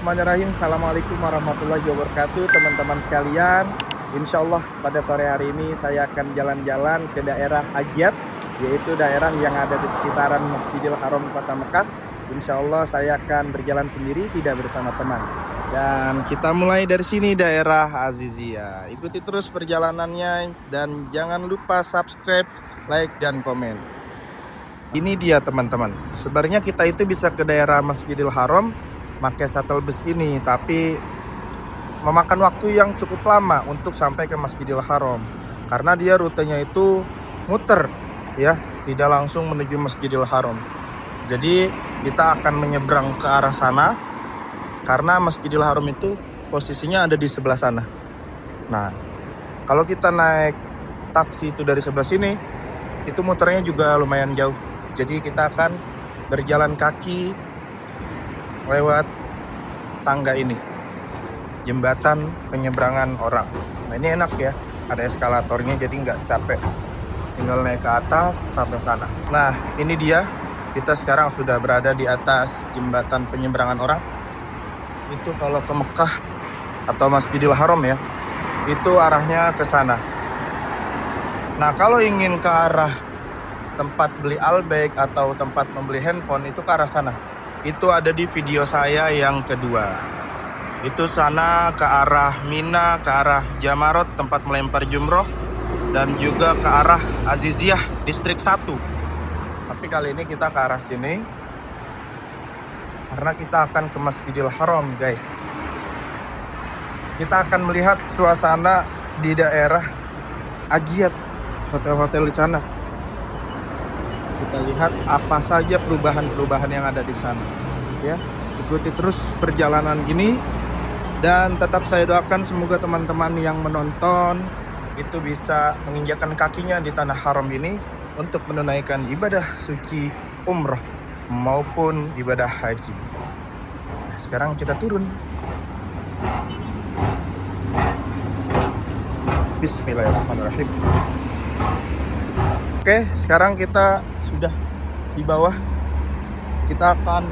Bismillahirrahmanirrahim. Assalamualaikum warahmatullahi wabarakatuh, teman-teman sekalian. Insya Allah pada sore hari ini saya akan jalan-jalan ke daerah Ajiat, yaitu daerah yang ada di sekitaran Masjidil Haram Kota Mekah. Insya Allah saya akan berjalan sendiri, tidak bersama teman. Dan kita mulai dari sini, daerah Azizia. Ikuti terus perjalanannya dan jangan lupa subscribe, like, dan komen. Ini dia teman-teman. Sebenarnya kita itu bisa ke daerah Masjidil Haram pakai shuttle bus ini, tapi memakan waktu yang cukup lama untuk sampai ke Masjidil Haram karena dia rutenya itu muter ya, tidak langsung menuju Masjidil Haram. Jadi kita akan menyeberang ke arah sana karena Masjidil Haram itu posisinya ada di sebelah sana. Nah, kalau kita naik taksi itu dari sebelah sini, itu muternya juga lumayan jauh. Jadi kita akan berjalan kaki lewat tangga ini, jembatan penyeberangan orang. Nah ini enak ya, ada eskalatornya jadi nggak capek, tinggal naik ke atas sampai sana. Nah ini dia, kita sekarang sudah berada di atas jembatan penyeberangan orang. Itu kalau ke Mekah atau Masjidil Haram ya, itu arahnya ke sana. Nah kalau ingin ke arah tempat beli albag atau tempat membeli handphone, itu ke arah sana. Itu ada di video saya yang kedua. Itu sana ke arah Mina, ke arah Jamarot tempat melempar jumroh, dan juga ke arah Aziziyah distrik 1. Tapi kali ini kita ke arah sini karena kita akan ke Masjidil Haram, guys. Kita akan melihat suasana di daerah Ajiat, hotel-hotel di sana. Kita lihat apa saja perubahan-perubahan yang ada di sana ya. Ikuti terus perjalanan gini dan tetap saya doakan semoga teman-teman yang menonton itu bisa menginjakkan kakinya di tanah haram ini untuk menunaikan ibadah suci umroh maupun ibadah haji. Nah, sekarang kita turun. Bismillahirrahmanirrahim. Oke, sekarang kita sudah di bawah. Kita akan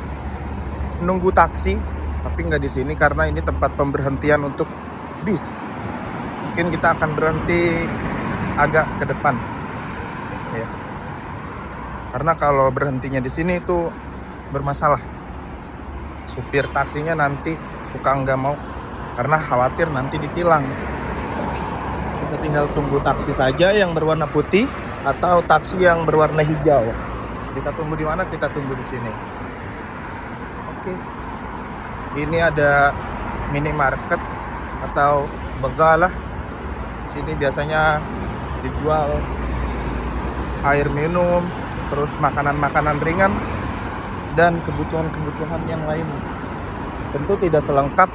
menunggu taksi, tapi nggak di sini karena ini tempat pemberhentian untuk bis. Mungkin kita akan berhenti agak ke depan, ya. Karena kalau berhentinya di sini itu bermasalah. Supir taksinya nanti suka nggak mau karena khawatir nanti ditilang. Kita tinggal tunggu taksi saja yang berwarna putih atau taksi yang berwarna hijau. Kita tunggu di mana? Kita tunggu di sini. Oke. Ini ada minimarket atau begalah. Di sini biasanya dijual air minum, terus makanan-makanan ringan dan kebutuhan-kebutuhan yang lain. Tentu tidak selengkap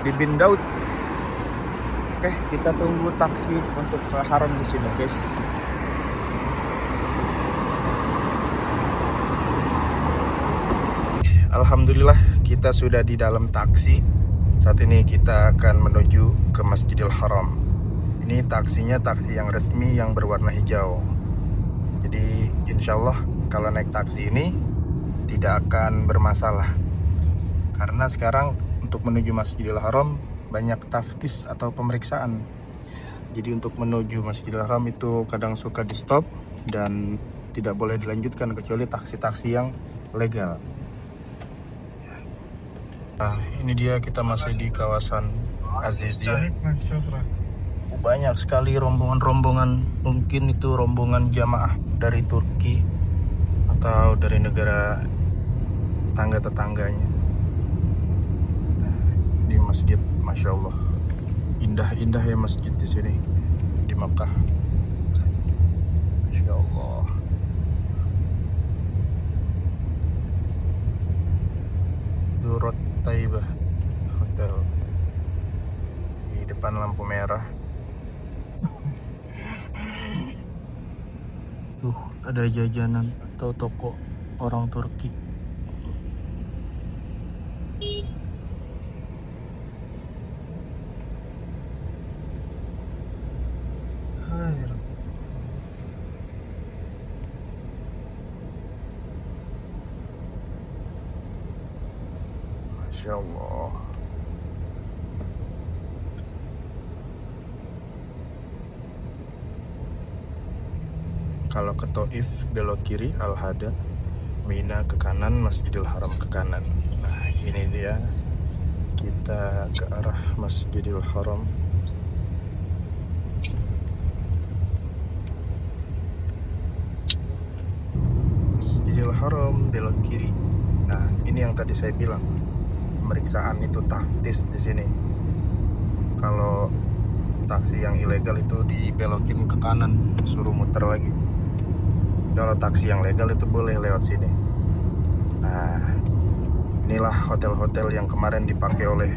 di Bin Daud. Oke, kita tunggu taksi untuk ke haram di sini, guys. Alhamdulillah kita sudah di dalam taksi. Saat ini kita akan menuju ke Masjidil Haram. Ini taksinya taksi yang resmi yang berwarna hijau. Jadi insya Allah kalau naik taksi ini tidak akan bermasalah. Karena sekarang untuk menuju Masjidil Haram banyak taftis atau pemeriksaan. Jadi untuk menuju Masjidil Haram itu kadang suka di stop dan tidak boleh dilanjutkan kecuali taksi-taksi yang legal. Nah, ini dia, kita masih di kawasan Aziziyah. Banyak sekali rombongan-rombongan, mungkin itu rombongan jamaah dari Turki atau dari negara tetangga-tetangganya. Nah, di masjid, masya Allah, indah-indah ya masjid di sini di Makkah. Masya Allah. Durot Taibah Hotel di depan lampu merah. Tuh ada jajanan atau toko orang Turki. Hai. Masya Allah. Kalau ke Taif belok kiri Al-Hada, Mina ke kanan, Masjidil Haram ke kanan. Nah ini dia, kita ke arah Masjidil Haram. Masjidil Haram belok kiri. Nah ini yang tadi saya bilang, pemeriksaan itu taftis di sini. Kalau taksi yang ilegal itu dibelokin ke kanan, suruh muter lagi. Kalau taksi yang legal itu boleh lewat sini. Nah, inilah hotel-hotel yang kemarin dipakai oleh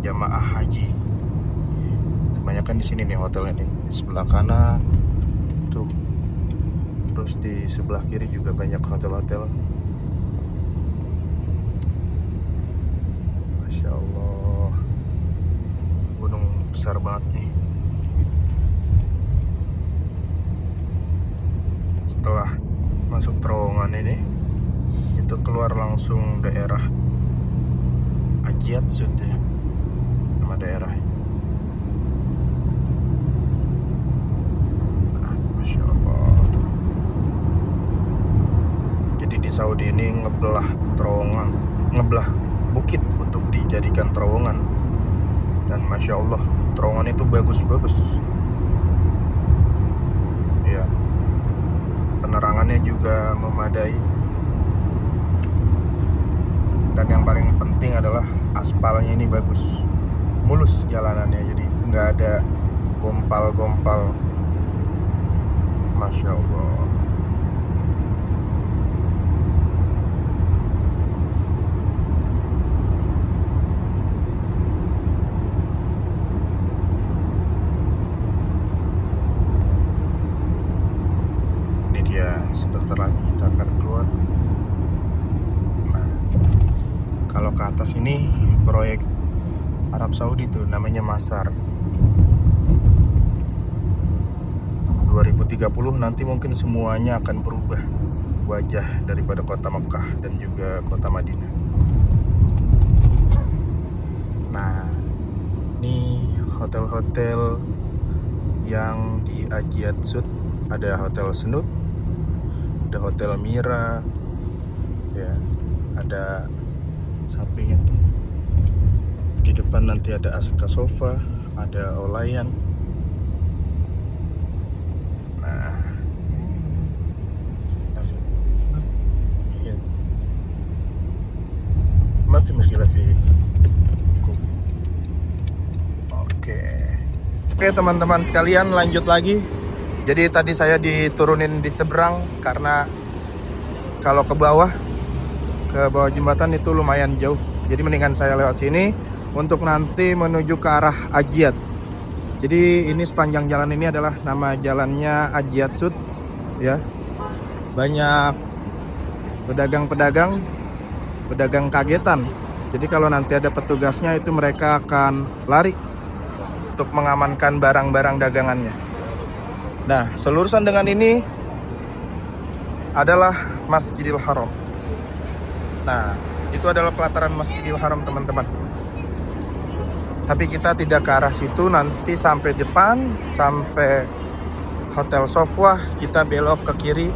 jamaah haji. Kebanyakan di sini nih hotelnya nih. Di sebelah kanan tuh. Terus di sebelah kiri juga banyak hotel-hotel. Masya Allah. Gunung besar banget nih. Setelah masuk terowongan ini, itu keluar langsung daerah Ajiat Sud ya, nama daerahnya. Nah, Masya Allah. Jadi di Saudi ini ngebelah terowongan, ngebelah bukit untuk dijadikan terowongan. Dan Masya Allah, terowongan itu bagus-bagus ya. Penerangannya juga memadai. Dan yang paling penting adalah aspalnya ini bagus, mulus jalanannya, jadi nggak ada gompal-gompal. Masya Allah. Ini dia, sebentar lagi kita akan keluar. Nah, kalau ke atas ini proyek Arab Saudi tuh, namanya Masar. 2030 nanti mungkin semuanya akan berubah wajah daripada kota Mekah dan juga kota Madinah. Nah, ini hotel-hotel yang di Ajiat Sud. Ada Hotel Snud, ada Hotel Mira, ya, ada sampingnya tuh. Di depan nanti ada Aska Sofa, ada Olayan. Nah, masih muskilah sih. Oke teman-teman sekalian, lanjut lagi. Jadi tadi saya diturunin di seberang karena kalau ke bawah jembatan itu lumayan jauh. Jadi mendingan saya lewat sini untuk nanti menuju ke arah Ajiat. Jadi ini sepanjang jalan ini adalah nama jalannya Ajiat Sud ya. Banyak pedagang kagetan. Jadi kalau nanti ada petugasnya itu mereka akan lari untuk mengamankan barang-barang dagangannya. Nah, selurusan dengan ini adalah Masjidil Haram. Nah, itu adalah pelataran Masjidil Haram teman-teman. Tapi kita tidak ke arah situ, nanti sampai depan, sampai Hotel Sofwah, kita belok ke kiri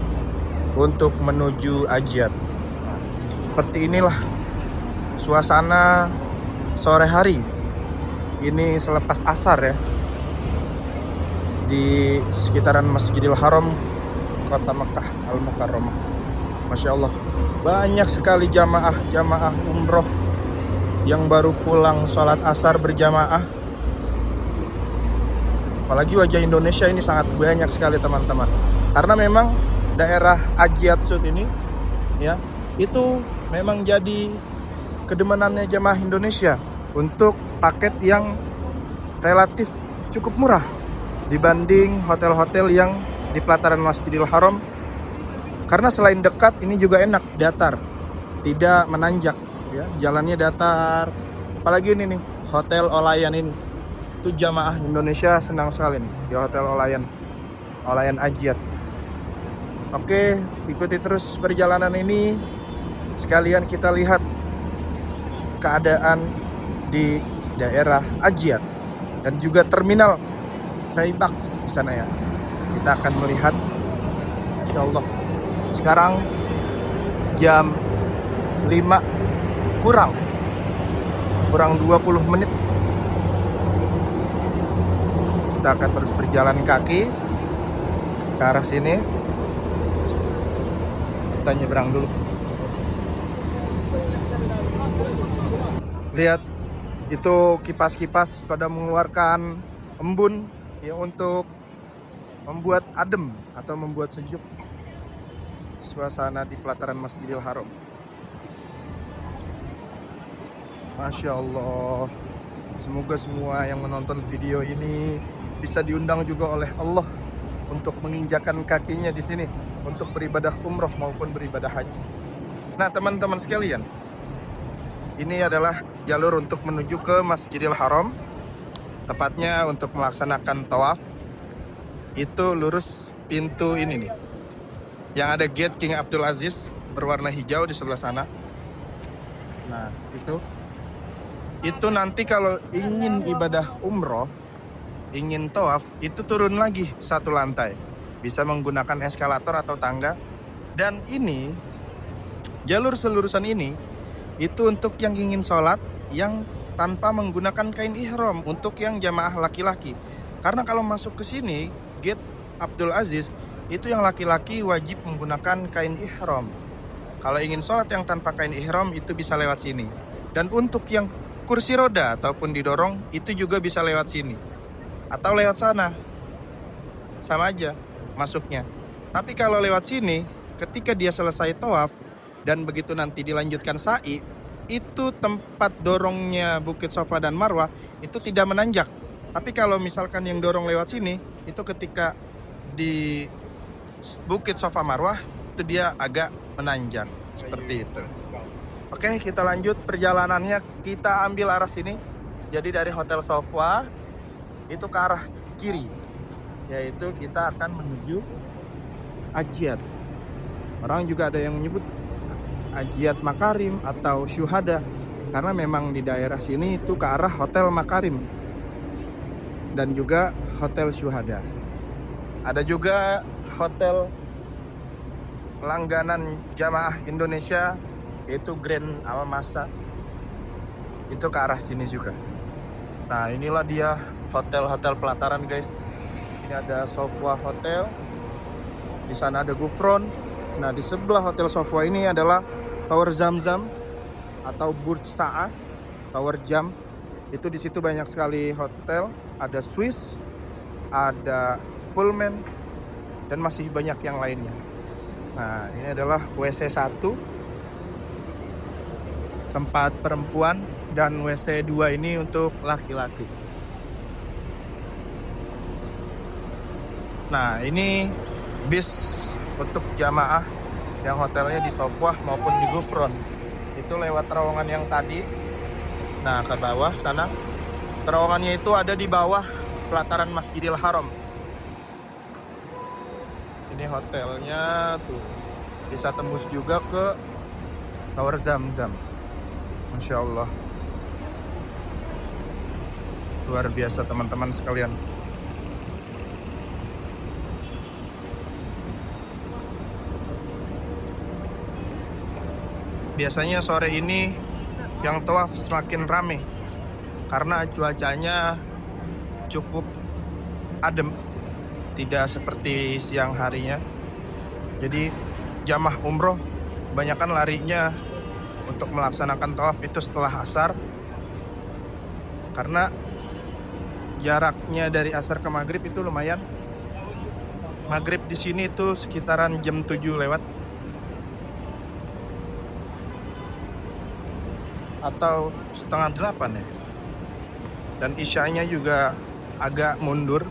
untuk menuju Ajiat. Seperti inilah suasana sore hari. Ini selepas asar ya, di sekitaran Masjidil Haram, kota Mekah Al-Mukarramah. Masya Allah, banyak sekali jamaah umroh yang baru pulang sholat asar berjamaah. Apalagi wajah Indonesia ini sangat banyak sekali teman-teman. Karena memang daerah Ajiat Sud ini ya, itu memang jadi kedemenannya jamaah Indonesia untuk paket yang relatif cukup murah dibanding hotel-hotel yang di pelataran Masjidil Haram. Karena selain dekat, ini juga enak, datar, tidak menanjak ya, jalannya datar. Apalagi ini nih, Hotel Olayan ini, itu jamaah Indonesia senang sekali nih di Hotel Olayan Ajiat. Oke, ikuti terus perjalanan ini, sekalian kita lihat keadaan di daerah Ajiat dan juga terminal Raybax di sana ya. Kita akan melihat, insya Allah. Sekarang jam 5 kurang 20 menit. Kita akan terus berjalan kaki ke arah sini. Kita nyebrang dulu. Lihat, itu kipas-kipas pada mengeluarkan embun ya, untuk membuat adem atau membuat sejuk suasana di pelataran Masjidil Haram. Masya Allah. Semoga semua yang menonton video ini bisa diundang juga oleh Allah untuk menginjakan kakinya di sini untuk beribadah umroh maupun beribadah haji. Nah, teman-teman sekalian, ini adalah jalur untuk menuju ke Masjidil Haram. Tepatnya untuk melaksanakan tawaf. Itu lurus pintu ini nih, yang ada gate King Abdul Aziz berwarna hijau di sebelah sana. Nah, itu nanti kalau ingin ibadah umroh, ingin tawaf, itu turun lagi satu lantai. Bisa menggunakan eskalator atau tangga. Dan ini, jalur selurusan ini, itu untuk yang ingin sholat yang tanpa menggunakan kain ihram, untuk yang jamaah laki-laki. Karena kalau masuk ke sini, gate Abdul Aziz, itu yang laki-laki wajib menggunakan kain ihram. Kalau ingin sholat yang tanpa kain ihram, itu bisa lewat sini. Dan untuk yang kursi roda ataupun didorong, itu juga bisa lewat sini atau lewat sana, sama aja masuknya. Tapi kalau lewat sini, ketika dia selesai tawaf dan begitu nanti dilanjutkan sa'i, itu tempat dorongnya Bukit Safa dan Marwah itu tidak menanjak. Tapi kalau misalkan yang dorong lewat sini, itu ketika di Bukit Safa Marwah itu dia agak menanjak seperti itu. Oke, kita lanjut perjalanannya. Kita ambil arah sini. Jadi dari Hotel Safa itu ke arah kiri, yaitu kita akan menuju Ajiat. Orang juga ada yang menyebut Ajiat Makarim atau Syuhada, karena memang di daerah sini itu ke arah Hotel Makarim dan juga Hotel Syuhada. Ada juga hotel langganan jamaah Indonesia, yaitu Grand Almasa, itu ke arah sini juga. Nah, inilah dia hotel-hotel pelataran, guys. Ini ada Sofwa Hotel, di sana ada Gufron. Nah, di sebelah Hotel Sofwa ini adalah Tower Zamzam atau Burj Sa'ah, Tower Jam. Itu di situ banyak sekali hotel, ada Swiss, ada Pullman, dan masih banyak yang lainnya. Nah, ini adalah WC 1, tempat perempuan, dan WC 2 ini untuk laki-laki. Nah, ini bis untuk jamaah yang hotelnya di Sofwah maupun di Gufron. Itu lewat terowongan yang tadi. Nah, ke bawah sana. Terowongannya itu ada di bawah pelataran Masjidil Haram. Ini hotelnya tuh. Bisa tembus juga ke Tower Zamzam. Masya Allah. Luar biasa, teman-teman sekalian. Biasanya sore ini yang tawaf semakin rame karena cuacanya cukup adem, tidak seperti siang harinya. Jadi jamaah umroh kebanyakan larinya untuk melaksanakan tawaf itu setelah asar, karena jaraknya dari asar ke maghrib itu lumayan. Maghrib di sini itu sekitaran jam 7 lewat atau setengah 8 ya. Dan isyanya juga agak mundur.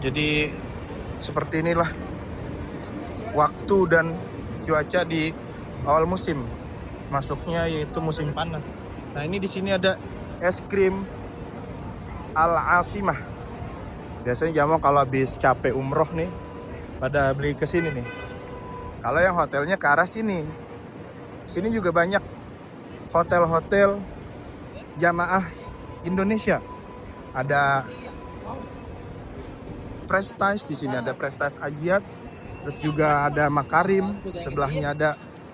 Jadi seperti inilah waktu dan cuaca di awal musim masuknya, yaitu musim panas. Nah, ini di sini ada es krim Al-Asimah. Biasanya jamaah kalau habis capek umroh nih pada beli ke sini nih. Kalau yang hotelnya ke arah sini. Sini juga banyak hotel-hotel jamaah Indonesia. Ada Prestige, di sini ada Prestige Ajiat, terus juga ada Makarim, sebelahnya ada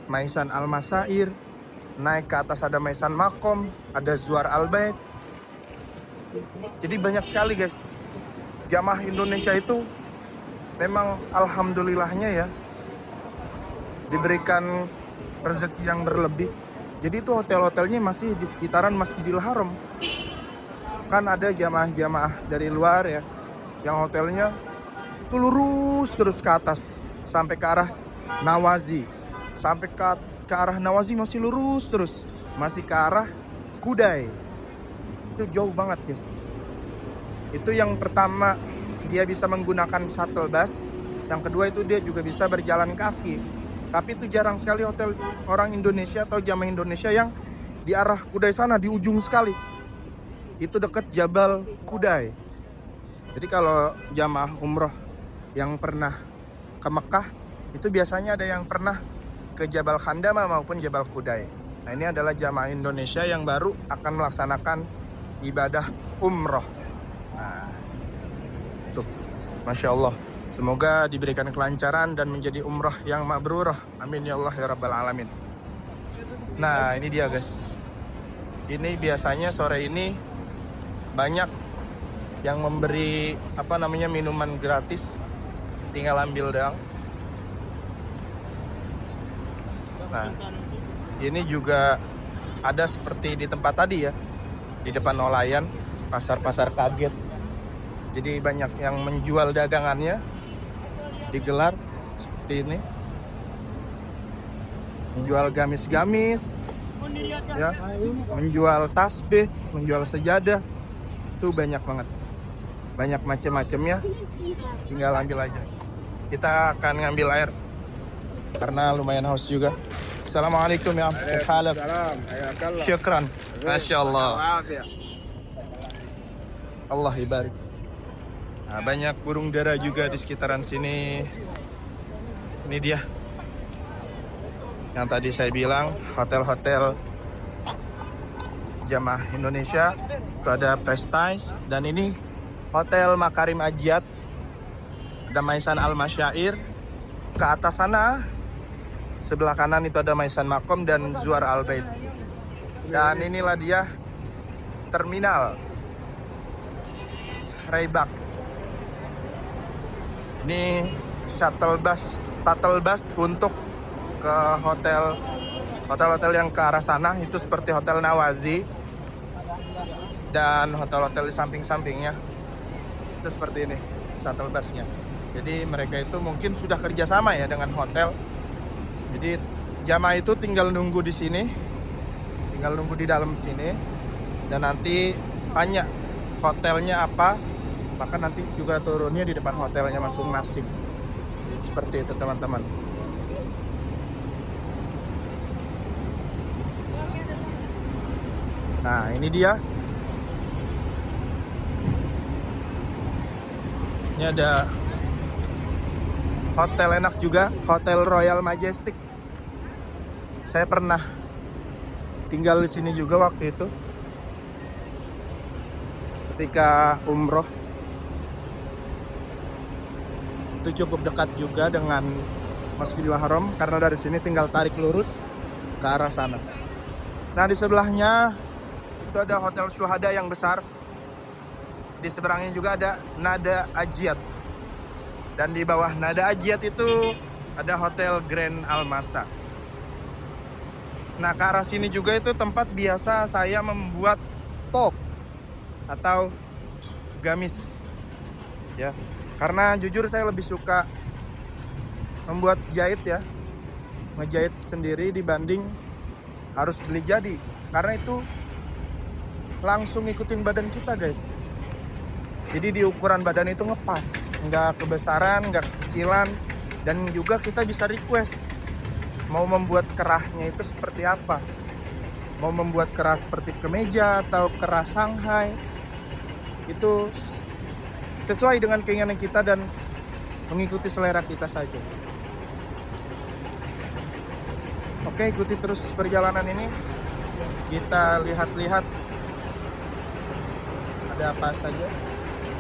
Maisan Al Masair, naik ke atas ada Maisan Makom, ada Zuar Al Bait. Jadi banyak sekali guys. Jamaah Indonesia itu memang alhamdulillahnya ya diberikan rezeki yang berlebih. Jadi itu hotel-hotelnya masih di sekitaran Masjidil Haram. Kan ada jamaah-jamaah dari luar ya, yang hotelnya tuh lurus terus ke atas sampai ke arah Nawazi. Sampai ke arah Nawazi masih lurus terus, masih ke arah Kudai. Itu jauh banget guys. Itu yang pertama, dia bisa menggunakan shuttle bus. Yang kedua itu dia juga bisa berjalan kaki. Tapi itu jarang sekali hotel orang Indonesia atau jamaah Indonesia yang di arah Kudai sana, di ujung sekali. Itu dekat Jabal Kudai. Jadi kalau jamaah umroh yang pernah ke Mekah, itu biasanya ada yang pernah ke Jabal Khandama maupun Jabal Kudai. Nah, ini adalah jamaah Indonesia yang baru akan melaksanakan ibadah umroh. Nah, tuh, Masya Allah. Semoga diberikan kelancaran dan menjadi umroh yang mabrurah. Amin ya Allah ya Rabbal Alamin. Nah, ini dia guys. Ini biasanya sore ini banyak yang memberi minuman gratis, tinggal ambil doang. Nah, ini juga ada seperti di tempat tadi ya, di depan nelayan, pasar-pasar kaget. Jadi banyak yang menjual dagangannya, digelar seperti ini, menjual gamis-gamis, ya, menjual tasbih, menjual sejadah. Itu banyak banget, banyak macam-macamnya, tinggal ambil aja. Kita akan ngambil air karena lumayan haus juga. Assalamualaikum ya. Syukran. Masya Allah. Allah ibarik. Nah, banyak burung dara juga di sekitaran sini. Ini dia yang tadi saya bilang, hotel-hotel jamaah Indonesia. Itu ada Prestige, dan ini Hotel Makarim Ajiat, ada Maisan Al Masyair. Ke atas sana sebelah kanan itu ada Maisan Makom dan Zuar Al Bait. Dan inilah dia terminal Raybax. Ini shuttle bus untuk ke hotel-hotel yang ke arah sana. Itu seperti Hotel Nawazi dan hotel-hotel di samping-sampingnya. Itu seperti ini shuttle busnya. Jadi mereka itu mungkin sudah kerjasama ya dengan hotel. Jadi jamaah itu tinggal nunggu di sini, tinggal nunggu di dalam sini, dan nanti tanya hotelnya apa, maka nanti juga turunnya di depan hotelnya masing-masing. Seperti itu teman-teman. Nah, ini dia. Ini ada hotel enak juga, Hotel Royal Majestic. Saya pernah tinggal di sini juga waktu itu, ketika umroh. Itu cukup dekat juga dengan Masjidil Haram, karena dari sini tinggal tarik lurus ke arah sana. Nah, di sebelahnya itu ada Hotel Syuhada yang besar. Di seberangnya juga ada Nada Ajiat. Dan di bawah Nada Ajiat itu ada Hotel Grand Almasa. Nah, ke arah sini juga itu tempat biasa saya membuat top atau gamis. Ya. Karena jujur saya lebih suka membuat jahit ya. Ngejahit sendiri dibanding harus beli jadi. Karena itu langsung ikutin badan kita, guys. Jadi di ukuran badan itu ngepas, nggak kebesaran, nggak kekecilan, dan juga kita bisa request mau membuat kerahnya itu seperti apa. Mau membuat kerah seperti kemeja atau kerah Shanghai, itu sesuai dengan keinginan kita dan mengikuti selera kita saja. Oke, ikuti terus perjalanan ini. kita lihat-lihat ada apa saja.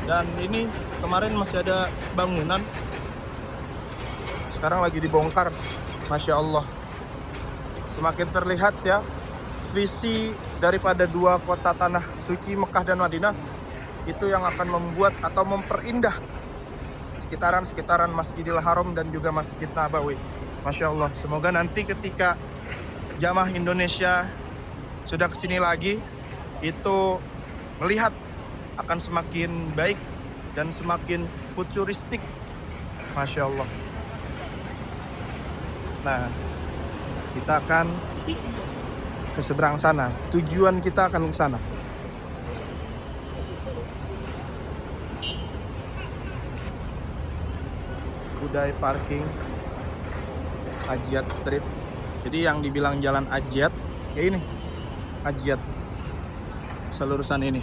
Dan ini kemarin masih ada bangunan, sekarang lagi dibongkar. Masya Allah, semakin terlihat ya visi daripada dua kota tanah suci Mekah dan Madinah itu yang akan membuat atau memperindah sekitaran Masjidil Haram dan juga Masjid Nabawi. Masya Allah, semoga nanti ketika jamaah Indonesia sudah kesini lagi itu melihat akan semakin baik dan semakin futuristik. Masya Allah. Nah, kita akan ke seberang sana. Tujuan kita akan ke sana. Kudai Parking, Ajiat Street. Jadi yang dibilang jalan Ajiat, ya ini Ajiat, selurusan ini.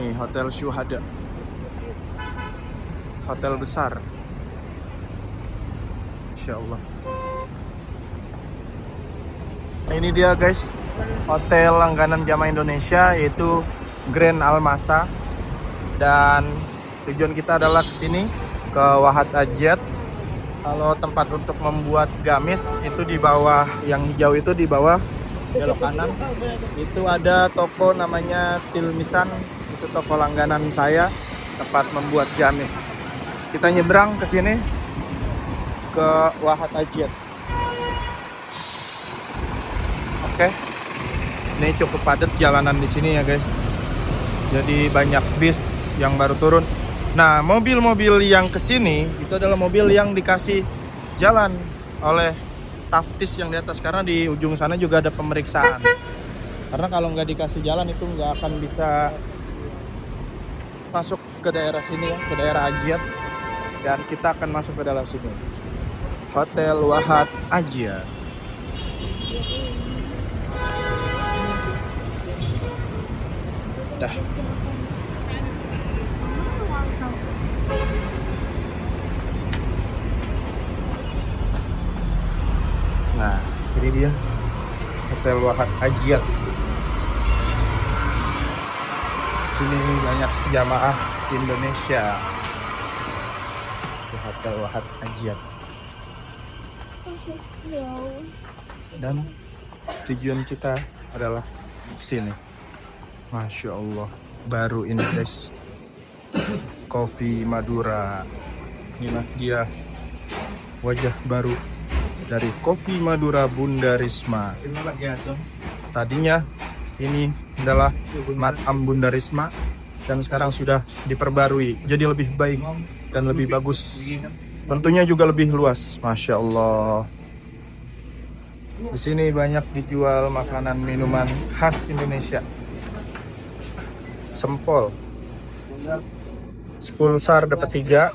Nih Hotel Syuhada, hotel besar. Insya Allah. Ini dia guys, hotel langganan jamaah Indonesia yaitu Grand Almasa. Dan tujuan kita adalah ke sini, ke Wahat Ajiat. Kalau tempat untuk membuat gamis itu di bawah, yang hijau itu di bawah belok kanan. Itu ada toko namanya Tilmisan, itu toko langganan saya, tempat membuat gamis. Kita nyebrang ke sini ke Wahat Ajiat. Oke. Ini cukup padat jalanan di sini ya guys. Jadi banyak bis yang baru turun. Nah, mobil-mobil yang kesini itu adalah mobil yang dikasih jalan oleh taftis yang di atas, karena di ujung sana juga ada pemeriksaan. Karena kalau nggak dikasih jalan itu nggak akan bisa masuk ke daerah sini ya, ke daerah Ajiat. Dan kita akan masuk ke dalam sini. Hotel Wahat Ajiat. Dah. Nah, ini dia Hotel Wahat Ajiat. Sini banyak jamaah Indonesia di Hotel Wahat Ajiat. Dan tujuan kita adalah sini. Masya Allah, baru ini guys, Kopi Madura. Inilah dia wajah baru dari Kopi Madura Bunda Risma. Tadinya ini adalah Matam Bunda Risma dan sekarang sudah diperbarui jadi lebih baik dan lebih bagus. Tentunya juga lebih luas. Masya Allah. Di sini banyak dijual makanan minuman khas Indonesia. Sempol, Spulsar dapat 3,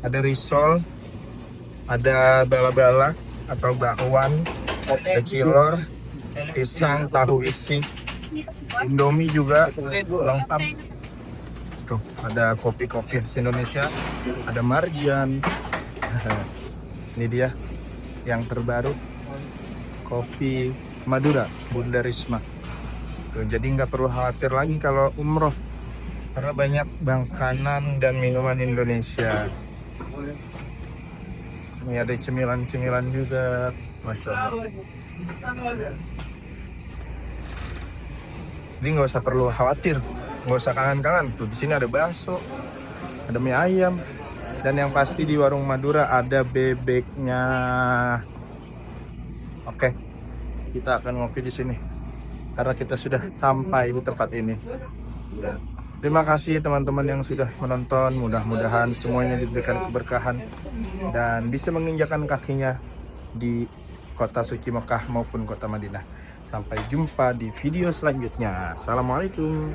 ada risol, ada bala-bala atau bakwan, ada cilor, pisang, tahu isi, Indomie juga lengkap. Tuh, ada kopi-kopi khas Indonesia, ada marjan. Ini dia yang terbaru, Kopi Madura Bunda Risma. Tuh, jadi nggak perlu khawatir lagi kalau umroh, karena banyak makanan dan minuman Indonesia. Ini ada cemilan-cemilan juga, Masya Allah. Jadi nggak usah perlu khawatir, nggak usah kangen-kangen. Tuh di sini ada bakso, ada mie ayam, dan yang pasti di warung Madura ada bebeknya. Oke, kita akan ngopi di sini karena kita sudah sampai di tempat ini. Terima kasih teman-teman yang sudah menonton. Mudah-mudahan semuanya diberikan keberkahan dan bisa menginjakan kakinya di kota suci Mekah maupun kota Madinah. Sampai jumpa di video selanjutnya. Assalamualaikum.